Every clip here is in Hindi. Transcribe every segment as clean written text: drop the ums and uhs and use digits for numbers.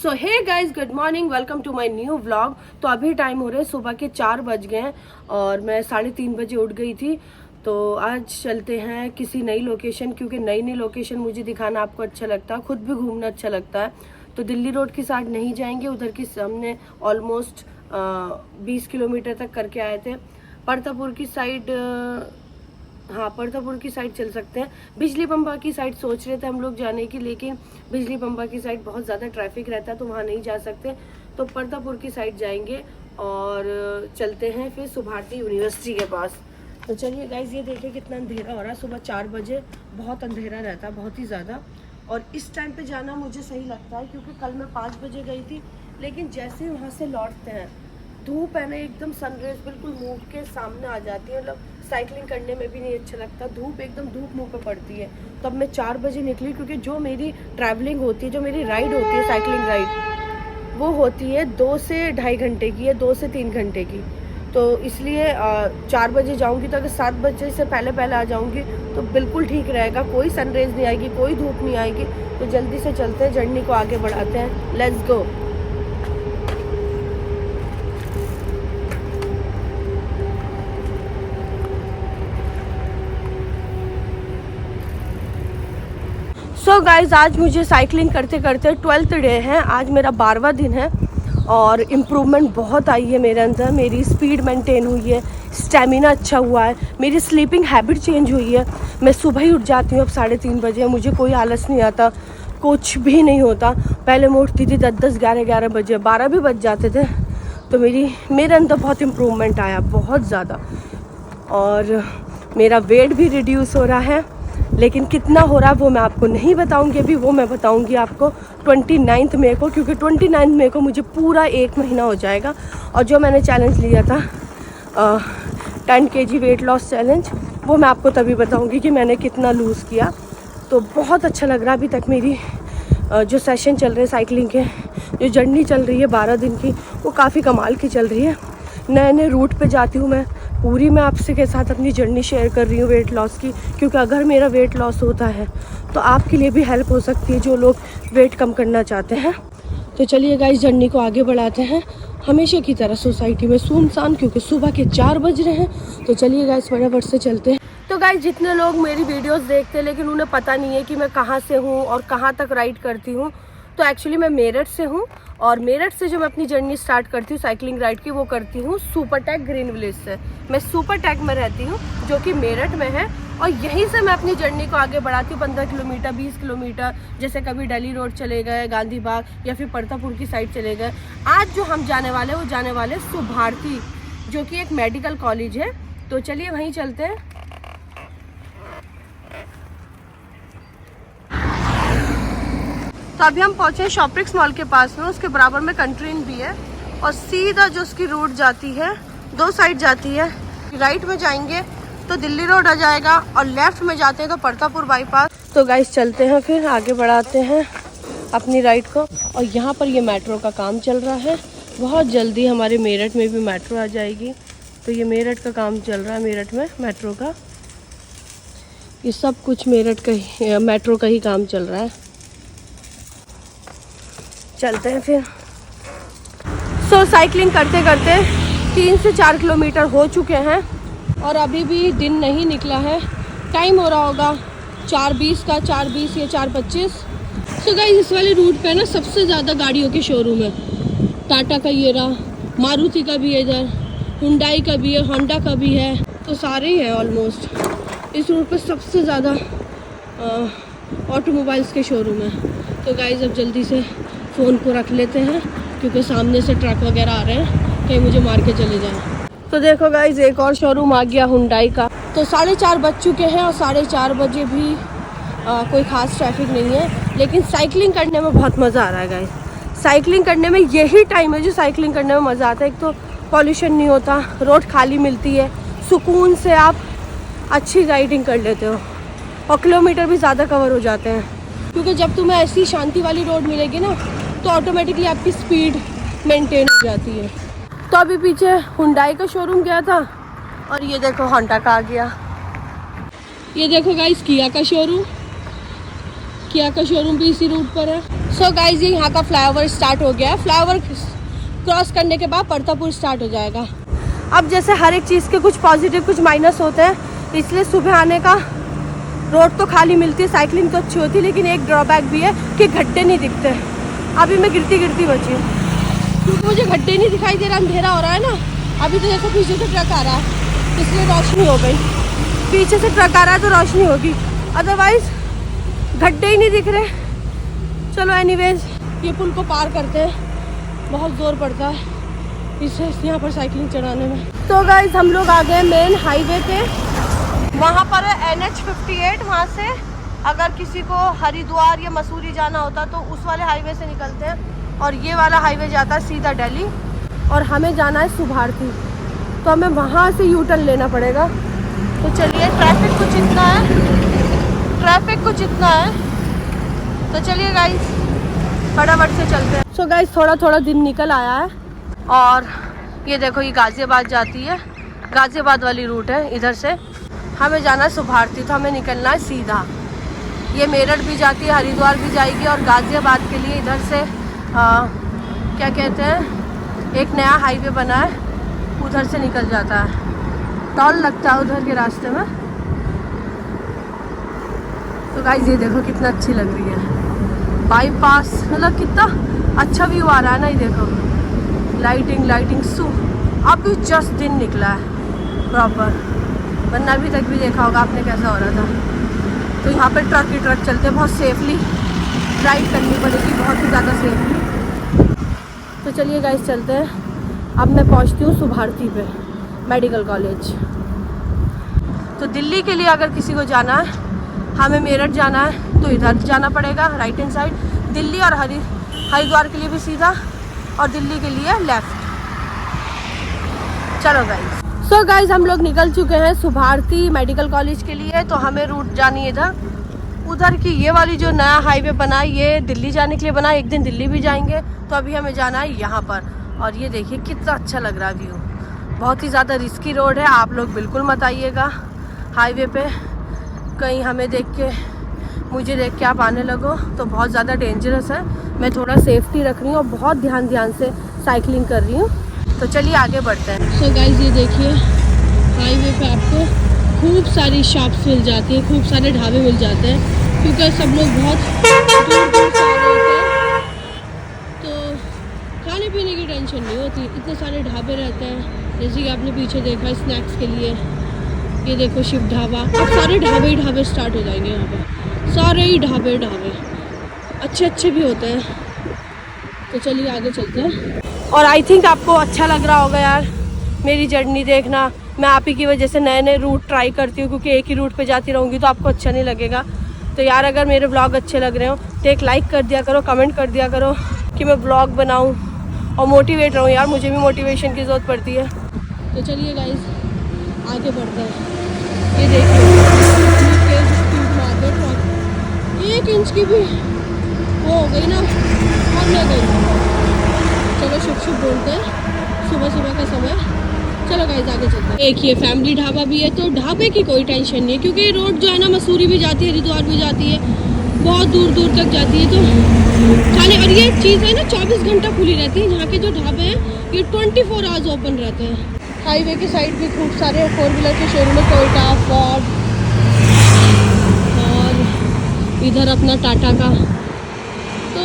So hey guys, good morning, welcome to my new vlog. तो अभी टाइम हो रहे हैं सुबह के 4 बज गए हैं और मैं 3:30 बजे उठ गई थी। तो आज चलते हैं किसी नई लोकेशन, क्योंकि नई नई लोकेशन मुझे दिखाना आपको अच्छा लगता है, खुद भी घूमना अच्छा लगता है। तो दिल्ली रोड की साइड नहीं जाएंगे, उधर की हमने ऑलमोस्ट 20 किलोमीटर तक करके आए थे। परतापुर की साइड, हाँ परतापुर की साइड चल सकते हैं। बिजली बम्बा की साइड सोच रहे थे हम लोग जाने की, लेकिन बिजली बम्बा की साइड बहुत ज़्यादा ट्रैफिक रहता है तो वहाँ नहीं जा सकते। तो परतापुर की साइड जाएंगे और चलते हैं फिर सुभारती यूनिवर्सिटी के पास। तो चलिए गाइज, ये देखिए कितना अंधेरा हो रहा है। सुबह 4 बजे बहुत अंधेरा रहता है, बहुत ही ज़्यादा। और इस टाइम पे जाना मुझे सही लगता है, क्योंकि कल मैं 5 बजे गई थी, लेकिन जैसे ही वहाँ से लौटते हैं धूप है ना, एकदम सनराइज बिल्कुल मुंह के सामने आ जाती है। मतलब साइकिलिंग करने में भी नहीं अच्छा लगता, धूप एकदम धूप मुंह पे पड़ती है। तो अब मैं 4 बजे निकली, क्योंकि जो मेरी ट्रैवलिंग होती है, जो मेरी राइड होती है साइकिलिंग राइड, वो होती है 2 से 2.5 घंटे की है, 2 से 3 घंटे की। तो इसलिए 4 बजे जाऊंगी, तो अगर 7 बजे से पहले पहले आ जाऊंगी तो बिल्कुल ठीक रहेगा। कोई सनराइज नहीं आएगी, कोई धूप नहीं आएगी। तो जल्दी से चलते हैं, जर्नी को आगे बढ़ाते हैं। Let's go. सो गाइज, आज मुझे साइकिलिंग करते करते 12th डे है, आज मेरा 12वां दिन है और इम्प्रूवमेंट बहुत आई है मेरे अंदर। मेरी स्पीड मेंटेन हुई है, स्टेमिना अच्छा हुआ है, मेरी स्लीपिंग हैबिट चेंज हुई है। मैं सुबह ही उठ जाती हूँ अब 3:30 बजे, मुझे कोई आलस नहीं आता, कुछ भी नहीं होता। पहले मैं उठती थी 10-10, 11-11 बजे, 12 भी बज जाते थे। तो मेरे अंदर बहुत इम्प्रूवमेंट आया, बहुत ज़्यादा। और मेरा वेट भी रिड्यूस हो रहा है, लेकिन कितना हो रहा है वो मैं आपको नहीं बताऊंगी अभी, वो मैं बताऊंगी आपको 29 मई को, क्योंकि 29 मई को मुझे पूरा 1 महीना हो जाएगा। और जो मैंने चैलेंज लिया था 10 kg वेट लॉस चैलेंज, वो मैं आपको तभी बताऊंगी कि मैंने कितना लूज़ किया। तो बहुत अच्छा लग रहा है अभी तक। मेरी जो सेशन चल रहे हैं साइकिलिंग के, जो जर्नी चल रही है 12 दिन की, वो काफ़ी कमाल की चल रही है। नए नए रूट पे जाती हूँ मैं, पूरी मैं आपसे के साथ अपनी जर्नी शेयर कर रही हूँ वेट लॉस की, क्योंकि अगर मेरा वेट लॉस होता है तो आपके लिए भी हेल्प हो सकती है, जो लोग वेट कम करना चाहते हैं। तो चलिए गाइस, जर्नी को आगे बढ़ाते हैं। हमेशा की तरह सोसाइटी में सुनसान, क्योंकि सुबह के 4 बज रहे हैं। तो चलिए गाइस, फटाफट से चलते हैं। तो गाइस, जितने लोग मेरी वीडियोस देखते हैं लेकिन उन्हें पता नहीं है कि मैं कहाँ से हूँ और कहाँ तक राइड करती हूँ, तो एक्चुअली मैं मेरठ से हूँ। और मेरठ से जो मैं अपनी जर्नी स्टार्ट करती हूँ साइकिलिंग राइड की, वो करती हूँ सुपर टैग ग्रीन विलेज से। मैं सुपर टैग में रहती हूँ, जो कि मेरठ में है, और यहीं से मैं अपनी जर्नी को आगे बढ़ाती हूँ। 15 किलोमीटर, 20 किलोमीटर, जैसे कभी दिल्ली रोड चले गए, गांधी बाग, या फिर परतापुर की साइड चले गए। आज जो हम जाने वाले, वो जाने वाले सुभारती, जो कि एक मेडिकल कॉलेज है। तो चलिए वहीं चलते हैं। तो अभी हम पहुंचे शॉपिक्स मॉल के पास में, उसके बराबर में कंट्री इन भी है। और सीधा जो उसकी रूट जाती है, 2 साइड जाती है। राइट में जाएंगे तो दिल्ली रोड आ जाएगा, और लेफ्ट में जाते हैं तो परतापुर बाईपास। तो गाइस चलते हैं, फिर आगे बढ़ाते हैं अपनी राइड को। और यहाँ पर ये मेट्रो का काम चल रहा है, बहुत जल्दी हमारे मेरठ में भी मेट्रो आ जाएगी। तो ये मेरठ का काम चल रहा है, मेरठ में मेट्रो का, ये सब कुछ मेरठ का ही, मेट्रो का ही काम चल रहा है। चलते हैं फिर। सो साइकिलिंग करते करते 3 से 4 किलोमीटर हो चुके हैं और अभी भी दिन नहीं निकला है। टाइम हो रहा होगा 4:20 का, 4:20 या 4:25। सो गाइस, इस वाले रूट पे ना सबसे ज़्यादा गाड़ियों के शोरूम है। टाटा का ये रहा, मारुति का भी है इधर, हुंडई का भी है, होंडा का भी है, तो सारे ही हैं ऑलमोस्ट। इस रूट पे सबसे ज़्यादा ऑटोमोबाइल्स के शोरूम है। तो गाइस, अब जल्दी से फ़ोन को रख लेते हैं, क्योंकि सामने से ट्रक वगैरह आ रहे हैं, कहीं मुझे मार के चले जाएं। तो देखो गाइज, एक और शोरूम आ गया हुंडई का। तो 4:30 बज चुके हैं और 4:30 बजे भी कोई ख़ास ट्रैफिक नहीं है, लेकिन साइकिलिंग करने में बहुत मज़ा आ रहा है गाइज। साइकिलिंग करने में यही टाइम है जो साइकिलिंग करने में मज़ा आता है। एक तो पॉल्यूशन नहीं होता, रोड खाली मिलती है, सुकून से आप अच्छी राइडिंग कर लेते हो, और किलोमीटर भी ज़्यादा कवर हो जाते हैं। क्योंकि जब तुम्हें ऐसी शांति वाली रोड मिलेगी ना, तो ऑटोमेटिकली आपकी स्पीड मेंटेन हो जाती है। तो अभी पीछे हुंडई का शोरूम गया था, और ये देखो होंडा का आ गया। ये देखो गाइस, किया का शोरूम, किया का शोरूम भी इसी रूट पर है। सो गाइज ये यहाँ का फ्लाईओवर स्टार्ट हो गया है। फ्लाईओवर क्रॉस करने के बाद परतापुर स्टार्ट हो जाएगा। अब जैसे हर एक चीज़ के कुछ पॉजिटिव कुछ माइनस होते हैं, इसलिए सुबह आने का रोड तो खाली मिलती है, साइकिलिंग तो अच्छी होती है, लेकिन एक ड्रॉबैक भी है कि गड्ढे नहीं दिखते। अभी मैं गिरती गिरती बची हूँ क्योंकि मुझे गड्ढे नहीं दिखाई दे रहा, अंधेरा हो रहा है ना। अभी तो देखो पीछे से ट्रक आ रहा है इसलिए रोशनी हो गई, पीछे से ट्रक आ रहा है तो रोशनी होगी, अदरवाइज गड्ढे ही नहीं दिख रहे। चलो एनीवेज ये पुल को पार करते हैं, बहुत ज़ोर पड़ता है इससे यहाँ पर साइकिलिंग चलाने में। तो गाइज हम लोग आ गए मेन हाईवे पे, वहाँ पर है NH58। वहाँ से अगर किसी को हरिद्वार या मसूरी जाना होता तो उस वाले हाईवे से निकलते हैं, और ये वाला हाईवे जाता है सीधा दिल्ली, और हमें जाना है सुभारती, तो हमें वहाँ से यू टर्न लेना पड़ेगा। तो चलिए ट्रैफिक कुछ इतना है, तो चलिए गाइज फटाफट से चलते हैं। सो गाइज थोड़ा थोड़ा दिन निकल आया है, और ये देखो ये गाज़ियाबाद जाती है, गाज़ियाबाद वाली रूट है, इधर से हमें जाना है सुभारती, तो हमें निकलना है सीधा। ये मेरठ भी जाती है, हरिद्वार भी जाएगी, और गाज़ियाबाद के लिए इधर से क्या कहते हैं एक नया हाईवे बना है, उधर से निकल जाता है, टोल लगता है उधर के रास्ते में। तो गाइस ये देखो कितना अच्छी लग रही है बाईपास, मतलब कितना अच्छा व्यू आ रहा है ना। ये देखो लाइटिंग अभी जस्ट दिन निकला है प्रॉपर, वरना अभी तक भी देखा होगा आपने कैसा हो रहा था। तो यहाँ पे ट्रक ही ट्रक चलते हैं, बहुत सेफली ड्राइव करनी पड़ेगी, बहुत ही ज़्यादा सेफली। तो चलिए गाइस चलते हैं। अब मैं पहुँचती हूँ सुभारती पे मेडिकल कॉलेज। तो दिल्ली के लिए अगर किसी को जाना है, हमें मेरठ जाना है तो इधर जाना पड़ेगा राइट हैंड साइड, दिल्ली और हरिद्वार के लिए भी सीधा, और दिल्ली के लिए लेफ्ट। चलो गाइस, सो गाइस हम लोग निकल चुके हैं सुभारती मेडिकल कॉलेज के लिए। तो हमें रूट जानी है इधर, उधर की ये वाली जो नया हाईवे बना है ये दिल्ली जाने के लिए बना है, एक दिन दिल्ली भी जाएंगे। तो अभी हमें जाना है यहाँ पर, और ये देखिए कितना अच्छा लग रहा है व्यू। बहुत ही ज़्यादा रिस्की रोड है, आप लोग बिल्कुल मत आइएगा हाईवे पे, कहीं हमें देख के मुझे देख के आप आने लगो तो बहुत ज़्यादा डेंजरस है। मैं थोड़ा सेफ्टी रख रही हूँ और बहुत ध्यान से साइकिलिंग कर रही हूँ। तो चलिए आगे बढ़ते हैं। सो गाइस ये देखिए हाईवे पे आपको खूब सारी शॉप्स मिल जाती हैं, खूब सारे ढाबे मिल जाते हैं, क्योंकि सब लोग बहुत दूर से आ रहे होते हैं, तो खाने पीने की टेंशन नहीं होती, इतने सारे ढाबे रहते हैं। जैसे कि आपने पीछे देखा स्नैक्स के लिए, ये देखो शिव ढाबा, अब सारे ढाबे ही ढाबे स्टार्ट हो जाएंगे यहाँ पे, सारे ही ढाबे अच्छे भी होते हैं। तो चलिए आगे चलते हैं। और आई थिंक आपको अच्छा लग रहा होगा यार मेरी जर्नी देखना, मैं आप ही की वजह से नए रूट ट्राई करती हूँ, क्योंकि एक ही रूट पे जाती रहूँगी तो आपको अच्छा नहीं लगेगा। तो यार अगर मेरे ब्लॉग अच्छे लग रहे हो तो एक लाइक कर दिया करो, कमेंट कर दिया करो कि मैं ब्लॉग बनाऊँ और मोटिवेट रहूँ यार, मुझे भी मोटिवेशन की ज़रूरत पड़ती है। तो चलिए गाइस आगे बढ़ते हैं। ये देखिए 1 इंच की भी वो हो गई ना, और ले गई। चलो शुभ बोलते हैं, सुबह का समय। चलो गाइस आगे चलते हैं। एक ये फैमिली ढाबा भी है, तो ढाबे की कोई टेंशन नहीं है, क्योंकि रोड जो है ना मसूरी भी जाती है, हरिद्वार भी जाती है, बहुत दूर तक जाती है। तो खाने, और ये चीज़ है ना 24 घंटा खुली रहती है। यहाँ के जो ढाबे हैं ये 24 आवर्स ओपन रहते हैं। हाईवे की साइड भी खूब सारे 4 व्हीलर के शोरूम है, टोयोटा, फॉर्ड, और इधर अपना टाटा का, तो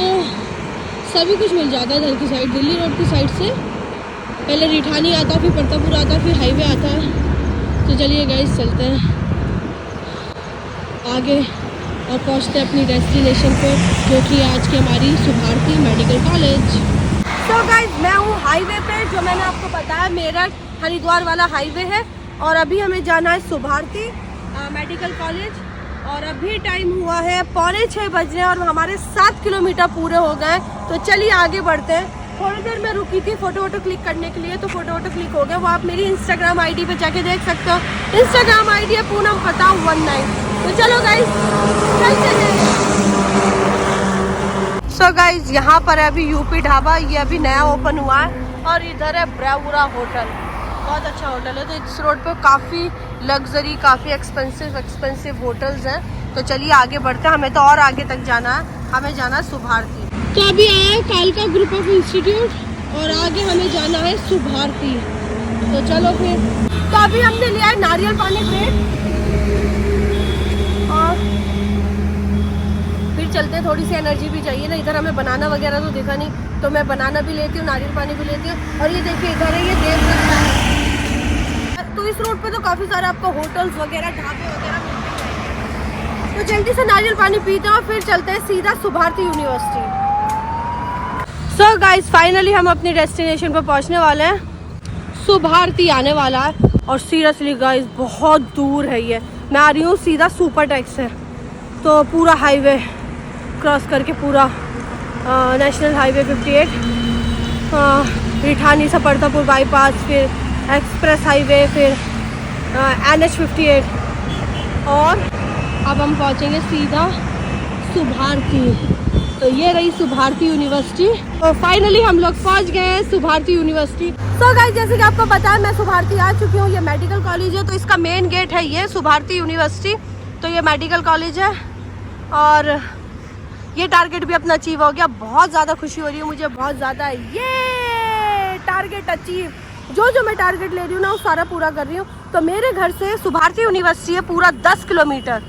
सभी कुछ मिल जाता है इधर की साइड। दिल्ली रोड की साइड से पहले रिठानी आता, फिर परतापुर आता, फिर हाईवे आता है। तो चलिए गाइस चलते हैं आगे और पहुंचते हैं अपनी डेस्टिनेशन पे, जो कि आज की हमारी सुभारती मेडिकल कॉलेज। तो गाइस मैं हूँ हाईवे पे, जो मैंने आपको बताया मेरठ हरिद्वार वाला हाईवे है, और अभी हमें जाना है सुभारती मेडिकल कॉलेज। और अभी टाइम हुआ है 5:45 बज रहे हैं, और हमारे 7 किलोमीटर पूरे हो गए। तो चलिए आगे बढ़ते हैं। थोड़ी देर मैं रुकी थी फोटो क्लिक करने के लिए, तो फोटो क्लिक हो गया, वो आप मेरी इंस्टाग्राम आईडी पे जाके देख सकते हो। इंस्टाग्राम आईडी है पूनम पताव 19। तो चलो गाइस चलते हैं। सो गाइस यहाँ पर है अभी यूपी ढाबा, ये अभी नया ओपन हुआ है, और इधर है ब्रावुरा होटल, बहुत अच्छा होटल है। तो इस रोड पे काफ़ी लग्जरी, काफ़ी एक्सपेंसिव होटल्स हैं। तो चलिए आगे बढ़ते हैं, हमें तो और आगे तक जाना है, हमें जाना है सुभारती। तो अभी आया है कालका ग्रुप ऑफ इंस्टीट्यूट और आगे हमें जाना है सुभारती। तो चलो फिर। तो अभी हमने लिया है नारियल पानी ब्रेड और फिर चलते हैं, थोड़ी सी एनर्जी भी चाहिए ना। इधर हमें बनाना वगैरह तो दिखा नहीं, तो मैं बनाना भी लेती हूँ, नारियल पानी भी लेती हूँ। और ये देखिए इधर है ये देव रखता है। तो इस रोड पे तो काफ़ी सारे आपको होटल्स वगैरह ढाबे वगैरह मिलते हैं। तो जल्दी से नारियल पानी पीते हैं और फिर चलते हैं सीधा Subharti university. So guys finally हम अपनी डेस्टिनेशन पर पहुँचने वाले हैं। सुभारती आने वाला है और सीरियसली गाइस बहुत दूर है ये। मैं आ रही हूँ सीधा सुपर टैक्स से, तो पूरा हाईवे क्रॉस करके पूरा नेशनल हाईवे 58, रिठानी से परतापुर बाईपास, फिर एक्सप्रेस हाईवे, फिर NH 58 और अब हम पहुंचेंगे सीधा सुभारती। तो ये रही सुभारती यूनिवर्सिटी। तो फाइनली हम लोग पहुंच गए हैं सुभारती यूनिवर्सिटी। सो गाइस जैसे कि आपको पता है मैं सुभारती आ चुकी हूँ। ये मेडिकल कॉलेज है, तो इसका मेन गेट है ये सुभारती यूनिवर्सिटी। तो ये मेडिकल कॉलेज है और ये टारगेट भी अपना अचीव हो गया। बहुत ज़्यादा खुशी हो रही है मुझे, बहुत ज़्यादा। ये टारगेट अचीव, जो मैं टारगेट ले रही हूँ ना वो सारा पूरा कर रही हूँ। तो मेरे घर से सुभारती यूनिवर्सिटी है पूरा 10 किलोमीटर।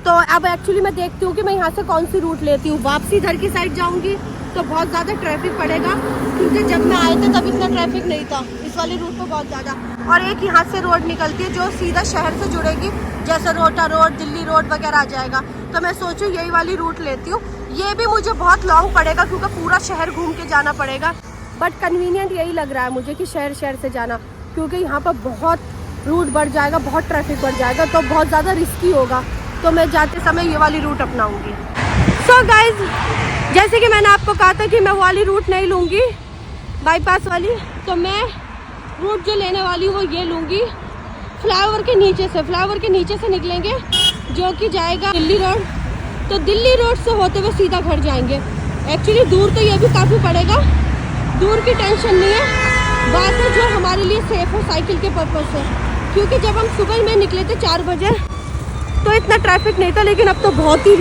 तो अब एक्चुअली मैं देखती हूँ कि मैं यहाँ से कौन सी रूट लेती हूँ। वापसी इधर की साइड जाऊँगी तो बहुत ज़्यादा ट्रैफिक पड़ेगा, क्योंकि जब मैं आए थे तब इतना ट्रैफिक नहीं था। इस वाली रूट पर बहुत ज़्यादा। और एक यहाँ से रोड निकलती है जो सीधा शहर से जुड़ेगी, जैसे रोटा रोड, दिल्ली रोड वगैरह आ जाएगा। तो मैं सोचूँ यही वाली रूट लेती हूँ। ये भी मुझे बहुत लॉन्ग पड़ेगा क्योंकि पूरा शहर घूम के जाना पड़ेगा, बट कन्वीनियंट यही लग रहा है मुझे कि शहर से जाना, क्योंकि यहाँ पर बहुत रूट बढ़ जाएगा, बहुत ट्रैफिक बढ़ जाएगा, तो बहुत ज़्यादा रिस्की होगा। तो मैं जाते समय ये वाली रूट अपनाऊँगी। सो गाइज जैसे कि मैंने आपको कहा था कि मैं वो वाली रूट नहीं लूँगी, बाईपास वाली, तो मैं रूट जो लेने वाली हूँ वो ये लूँगी फ्लाईओवर के नीचे से। फ्लाईओवर के नीचे से निकलेंगे जो कि जाएगा दिल्ली रोड। तो दिल्ली रोड से होते हुए सीधा घर जाएंगे। एक्चुअली दूर तो ये भी काफ़ी पड़ेगा, दूर की टेंशन नहीं है, बात है जो हमारे लिए सेफ हो साइकिल के पर्पज़ से। क्योंकि जब हम सुबह में निकले थे 4 बजे तो इतना ट्रैफिक नहीं था, लेकिन अब तो बहुत ही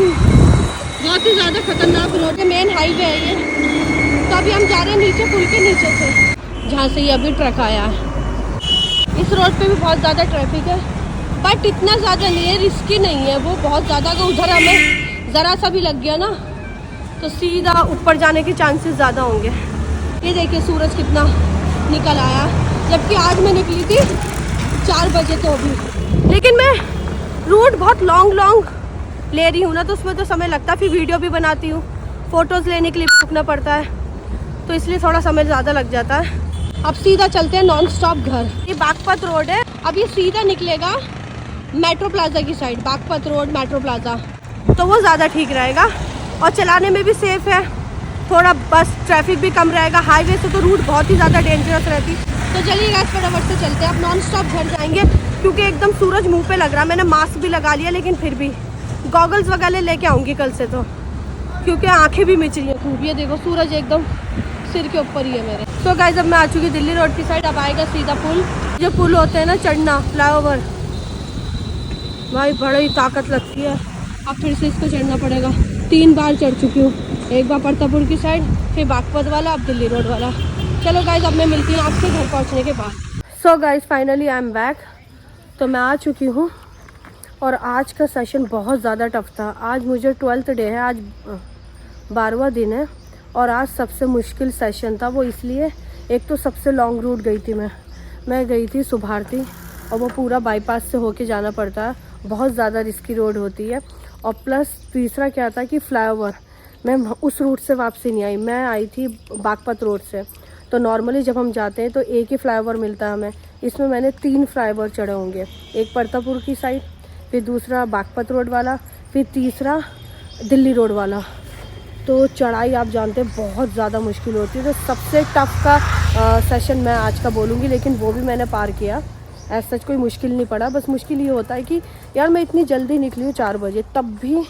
ज़्यादा खतरनाक रोड है। मेन हाईवे है ये। तो अभी हम जा रहे हैं नीचे, पुल के नीचे से, जहाँ से ये अभी ट्रक आया है। इस रोड पे भी बहुत ज़्यादा ट्रैफिक है, बट इतना ज़्यादा नहीं है, रिस्की नहीं है वो बहुत ज़्यादा। अगर उधर हमें ज़रा सा भी लग गया ना तो सीधा ऊपर जाने के चांसेस ज़्यादा होंगे। ये देखिए सूरज कितना निकल आया, जबकि आज मैं निकली थी 4 बजे तो भी। लेकिन मैं रूट बहुत लॉन्ग ले रही हूँ ना, तो उसमें तो समय लगता है। फिर वीडियो भी बनाती हूँ, फ़ोटोज़ लेने के लिए भी रुकना पड़ता है, तो इसलिए थोड़ा समय ज़्यादा लग जाता है। अब सीधा चलते हैं नॉन स्टॉप घर। ये बागपत रोड है, अब ये सीधा निकलेगा मेट्रो प्लाजा की side. Baghpat road metro plaza, तो वो ज़्यादा ठीक रहेगा और चलाने में भी सेफ़ है। थोड़ा बस ट्रैफिक भी कम रहेगा। हाईवे से तो रूट बहुत ही ज़्यादा डेंजरस रहती। तो चलिए गैस फटाफट से चलते हैं, अब नॉन स्टॉप घर जाएंगे, क्योंकि एकदम सूरज मुंह पे लग रहा है। मैंने मास्क भी लगा लिया, लेकिन फिर भी गॉगल्स वगैरह लेके आऊँगी कल से, तो क्योंकि आँखें भी मिच रही हैं खूब। ये देखो सूरज एकदम सिर के ऊपर ही है मेरे। तो गाइस अब मैं आ चुकी दिल्ली रोड की साइड। अब आएगा सीधा पुल। जो पुल होते हैं ना चढ़ना, फ्लाईओवर, भाई बड़ी ताकत लगती है। अब फिर से इसको चढ़ना पड़ेगा। 3 बार चढ़ चुकी हूँ, एक बार परतापुर की साइड, फिर बागपत वाला, अब दिल्ली रोड वाला। चलो गाइस अब मैं मिलती हूँ आपसे घर पहुँचने के बाद। So guys finally I am back. तो मैं आ चुकी हूँ और आज का सेशन बहुत ज़्यादा टफ था। आज मुझे 12th डे है, आज 12वां दिन है और आज सबसे मुश्किल सेशन था। वो इसलिए, एक तो सबसे लॉन्ग रूट गई थी मैं गई थी सुभारती, और वो पूरा बाईपास से होके जाना पड़ता है, बहुत ज़्यादा रिस्की रोड होती है। और प्लस तीसरा क्या था कि फ्लाईओवर, मैं उस रूट से वापसी नहीं आई, मैं आई थी बागपत रोड से। तो नॉर्मली जब हम जाते हैं तो एक ही फ्लाईओवर मिलता है हमें, इसमें मैंने 3 फ्लाईओवर चढ़े होंगे, एक परतापुर की साइड, फिर दूसरा बागपत रोड वाला, फिर तीसरा दिल्ली रोड वाला। तो चढ़ाई आप जानते हैं बहुत ज़्यादा मुश्किल होती है। तो सबसे टफ का सेशन मैं आज का बोलूँगी, लेकिन वो भी मैंने पार किया। ऐसा कोई मुश्किल नहीं पड़ा, बस मुश्किल ये होता है कि यार मैं इतनी जल्दी निकली हूँ 4 बजे, तब भी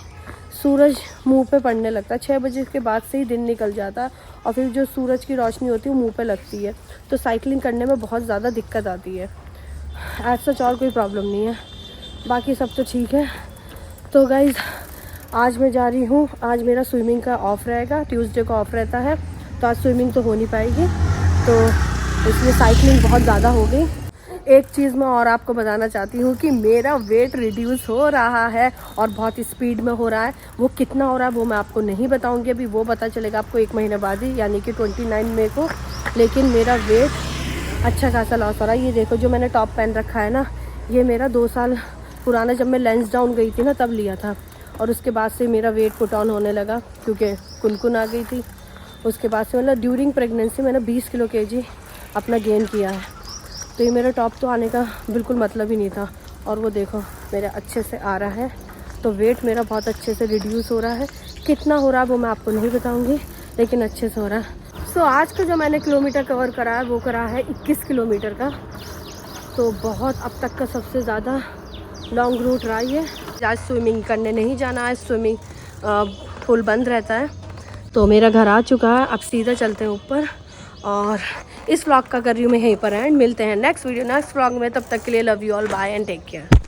सूरज मुंह पे पड़ने लगता है। 6 बजे के बाद से ही दिन निकल जाता है और फिर जो सूरज की रोशनी होती है वो मुँह पे लगती है, तो साइकिलिंग करने में बहुत ज़्यादा दिक्कत आती है। ऐसा और कोई प्रॉब्लम नहीं है, बाकी सब तो ठीक है। तो गाइज़ आज मैं जा रही हूँ, आज मेरा स्विमिंग का ऑफ रहेगा, ट्यूसडे को ऑफ रहता है, तो आज स्विमिंग तो हो नहीं पाएगी, तो इसलिए साइकिलिंग बहुत ज़्यादा हो गई। एक चीज़ मैं और आपको बताना चाहती हूँ कि मेरा वेट रिड्यूस हो रहा है और बहुत स्पीड में हो रहा है। वो कितना हो रहा है वो मैं आपको नहीं बताऊँगी अभी, वो पता चलेगा आपको 1 महीने बाद ही, यानी कि 29 मई को। लेकिन मेरा वेट अच्छा खासा लॉस हो रहा है। ये देखो जो मैंने टॉप पहन रखा है ना, ये मेरा 2 साल पुराना, जब मैं लैंसडाउन गई थी ना तब लिया था, और उसके बाद से मेरा वेट पुट ऑन होने लगा क्योंकि कुनकुन आ गई थी। उसके बाद से मतलब ड्यूरिंग प्रेगनेंसी मैंने 20 किलो केजी अपना गेन किया है। तो ये मेरा टॉप तो आने का बिल्कुल मतलब ही नहीं था, और वो देखो मेरा अच्छे से आ रहा है। तो वेट मेरा बहुत अच्छे से रिड्यूस हो रहा है। कितना हो रहा है वो मैं आपको नहीं बताऊंगी, लेकिन अच्छे से हो रहा है। सो आज का जो मैंने किलोमीटर कवर करा है वो करा है 21 किलोमीटर का। तो बहुत अब तक का सबसे ज़्यादा लॉन्ग रूट रहा है। आज स्विमिंग करने नहीं जाना है, स्विमिंग पूल बंद रहता है। तो मेरा घर आ चुका है, अब सीधा चलते हैं ऊपर। और इस व्लॉग का कर रही हूँ मैं यहीं पर एंड। मिलते हैं नेक्स्ट वीडियो नेक्स्ट व्लॉग में, तब तक के लिए love you all, bye and take care.